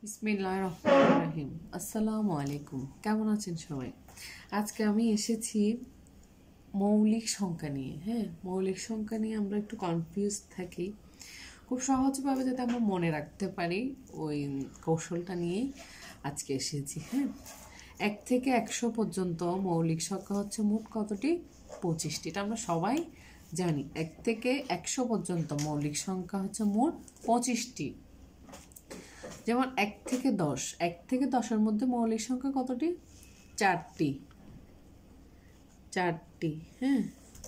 বিসমিল্লাহির রহমানির রহিম। আসসালামু আলাইকুম। কেমন আছেন সবাই? আজকে আমি এসেছি মৌলিক সংখ্যা নিয়ে। মৌলিক সংখ্যা নিয়ে আমরা একটু কনফিউজ থাকি। খুব সহজভাবে যাতে আমরা মনে রাখতে পারি ওই কৌশলটা নিয়েই আজকে এসেছি। 1 থেকে 100 পর্যন্ত মৌলিক সংখ্যা হচ্ছে মোট কতটি? 25টি। এটা আমরা সবাই জানি। 1 থেকে 100 পর্যন্ত মৌলিক সংখ্যা হচ্ছে মোট 25টি। যেমন 1 থেকে 10, 1 থেকে 10-এর মধ্যে মৌলিক সংখ্যা কতটি? 4টি।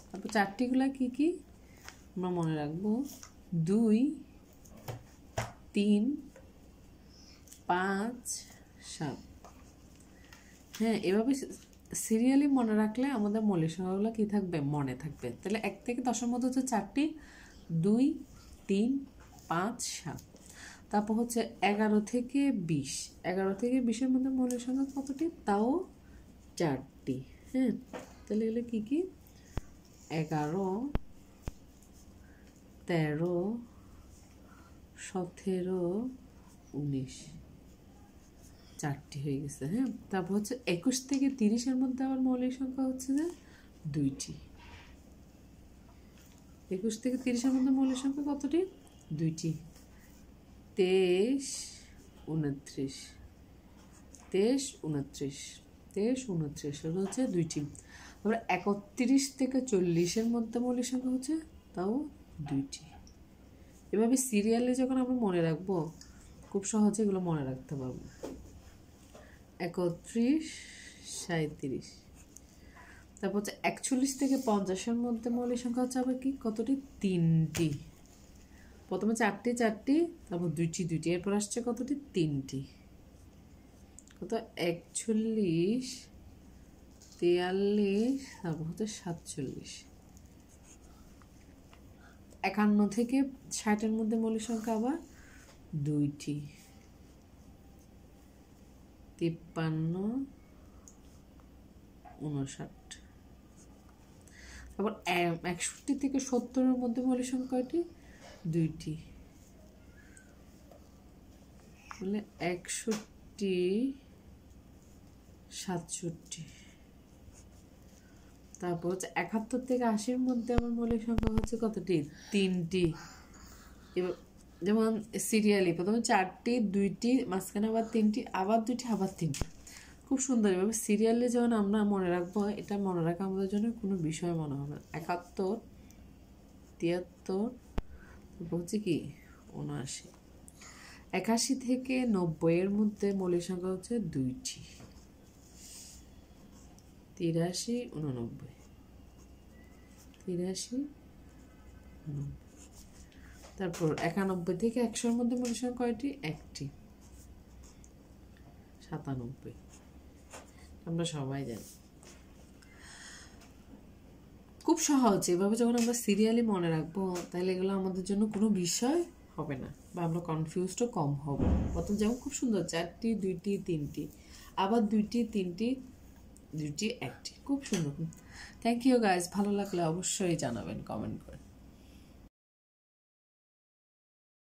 তারপর 4টিগুলো কি কি আমরা মনে রাখবো? 2, 3, 5, 7। এভাবে সিরিয়ালি মনে রাখলে আমাদের মৌলিক সংখ্যাগুলো কি থাকবে? মনে থাকবে। তাহলে 1 থেকে 10-এর মধ্যে হচ্ছে 4টি, 2, 3, 5, 7। তারপর হচ্ছে 11 থেকে 20, 11 থেকে 20-এর মধ্যে মৌলিক সংখ্যা কতটি? তাও 4টি। তাহলে এগুলো কি কি? 11, 13, 17, 19, 4টি হয়ে গেছে। তারপর হচ্ছে 21 থেকে 30-এর মধ্যে আবার মৌলিক সংখ্যা হচ্ছে যে 2টি। 21 থেকে 30-এর মধ্যে মৌলিক সংখ্যা কতটি? 2টি। 23, 29, 23, 29, 23, 29 হলো হচ্ছে 2টি। তারপরে 31 থেকে 40-এর মধ্যে মৌলিক সংখ্যা হচ্ছে তাও 2টি। এভাবে সিরিয়ালে যখন আমরা মনে রাখবো খুব সহজে এগুলো মনে রাখতে পারবো। 31, 37। তারপর হচ্ছে 41 থেকে 50-এর মধ্যে মৌলিক সংখ্যা হচ্ছে আবার কি কতটি? 3টি। প্রথমে 4টি, তারপর 2টি, এরপর আসছে কতটি? 3টি। কত? 41, 43, তারপর হচ্ছে 47। 51 থেকে 60-এর মধ্যে মৌলিক সংখ্যা আবার 2টি। 53, 59। তারপর 61 থেকে 70-এর মধ্যে মৌলিক সংখ্যা কয়টি? 2টি। মানে 61, 67। তারপর হচ্ছে 71 থেকে 80-এর মধ্যে আমার মৌলিক সংখ্যা হচ্ছে কতটি? 3টি। এবার যেমন সিরিয়ালি প্রথমে 4টি, 2টি, মাঝখানে আবার 3টি, আবার 2টি, আবার 3টি। খুব সুন্দর। এভাবে সিরিয়ালি যখন আমরা মনে রাখবো, এটা মনে রাখা আমাদের জন্য কোনো বিষয় মনে হবে না। 71, 73, তারপর হচ্ছে কি 79। 81 থেকে 90-এর মধ্যে মৌলিক সংখ্যা হচ্ছে 2টি। 83, 89, 83, 89। তারপর 91 থেকে 100-এর মধ্যে মৌলিক সংখ্যা কয়টি? 1টি। 97। আমরা সবাই জানি। খুব সহজ। এভাবে যখন আমরা সিরিয়ালি মনে রাখবো তাহলে এগুলো আমাদের জন্য কোনো বিষয় হবে না, বা আমরা কনফিউজডও কম হব। প্রথম যেমন খুব সুন্দর 4টি, 2টি, 3টি, আবার 2টি, 3টি, 2টি, 1টি। খুব সুন্দর। Thank you guys. ভালো লাগলে অবশ্যই জানাবেন কমেন্ট করে।